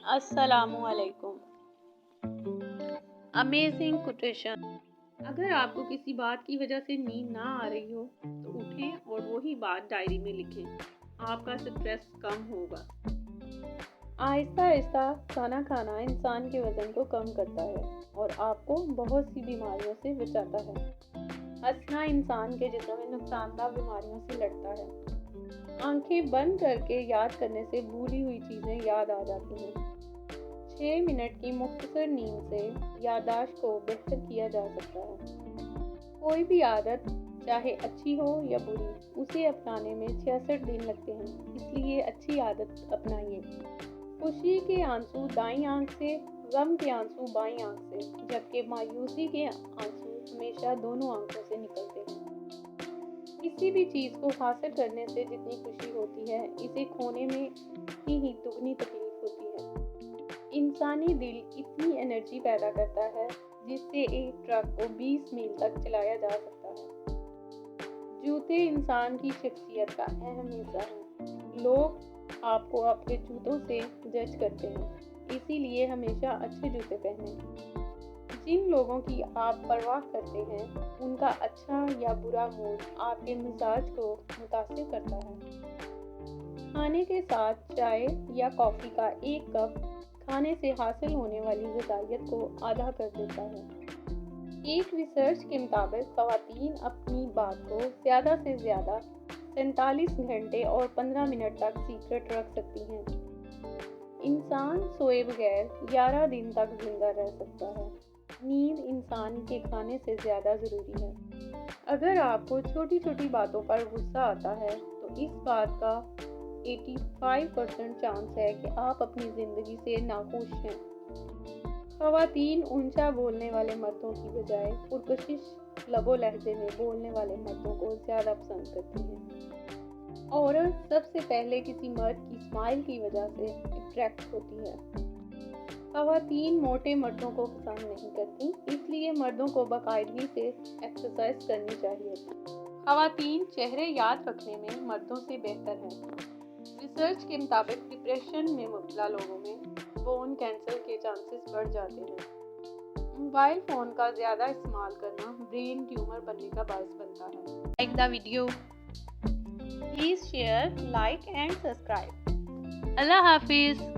अस्सलामुअलैकुम। Amazing quotation. अगर आपको किसी बात की वजह से नींद ना आ रही हो तो उठें और वही बात डायरी में लिखें। आपका स्ट्रेस कम होगा। आहिस्ता आहिस्ता खाना खाना इंसान के वजन को कम करता है और आपको बहुत सी बीमारियों से बचाता है। हंसना इंसान के जिस्म में नुकसानदेह बीमारियों से लड़ता है। आंखें बंद करके याद करने से भूली हुई चीज़ें याद आ जाती हैं। 6 मिनट की मुख्तसर नींद से याददाश्त को बेहतर किया जा सकता है। कोई भी आदत चाहे अच्छी हो या बुरी, उसे अपनाने में 66 दिन लगते हैं, इसलिए अच्छी आदत अपनाइए। खुशी के आंसू दाईं आंख से, गम के आंसू बाईं आंख से, जबकि मायूसी के आंसू हमेशा दोनों आंखों से निकलते हैं। किसी भी चीज़ को हासिल करने से जितनी खुशी होती है, इसे खोने में ही दुगनी तकलीफ होती है। इंसानी दिल इतनी एनर्जी पैदा करता है जिससे एक ट्रक को 20 मील तक चलाया जा सकता है। जूते इंसान की शख्सियत का अहम हिस्सा हैं। लोग आपको आपके जूतों से जज करते हैं, इसीलिए हमेशा अच्छे जूते पहनें। जिन लोगों की आप परवाह करते हैं, उनका अच्छा या बुरा मूड आपके मिजाज को मुतासिर करता है। खाने के साथ चाय या कॉफ़ी का एक कप खाने से हासिल होने वाली ग़िज़ाइयत को आधा कर देता है। एक रिसर्च के मुताबिक ख़वातीन अपनी बात को ज़्यादा से ज़्यादा 47 घंटे और 15 मिनट तक सीक्रेट रख सकती हैं। इंसान सोए बगैर 11 दिन तक जिंदा रह सकता है। नींद इंसान के खाने से ज़्यादा ज़रूरी है। अगर आपको छोटी छोटी बातों पर गुस्सा आता है तो इस बात का 85% चांस है कि आप अपनी ज़िंदगी से नाखुश हैं। ख़वातीन ऊंचा बोलने वाले मर्दों की बजाय पुरकशिश लबो लहजे में बोलने वाले मर्दों को ज़्यादा पसंद करती हैं। औरत सबसे पहले किसी मर्द की स्माइल की वजह से अट्रैक्ट होती है। ख़वातीन मोटे मर्दों को पसंद नहीं करती, इसलिए मर्दों को बाकायदगी से एक्सरसाइज करनी चाहिए। ख़वातीन चेहरे याद रखने में मर्दों से बेहतर हैं। रिसर्च के मुताबिक डिप्रेशन में मुब्तला लोगों में बोन कैंसर के चांसेस बढ़ जाते हैं। मोबाइल फ़ोन का ज़्यादा इस्तेमाल करना ब्रेन ट्यूमर बनने का बायस बनता है। Like the video, please share, like and subscribe. अल्लाह हाफिज़।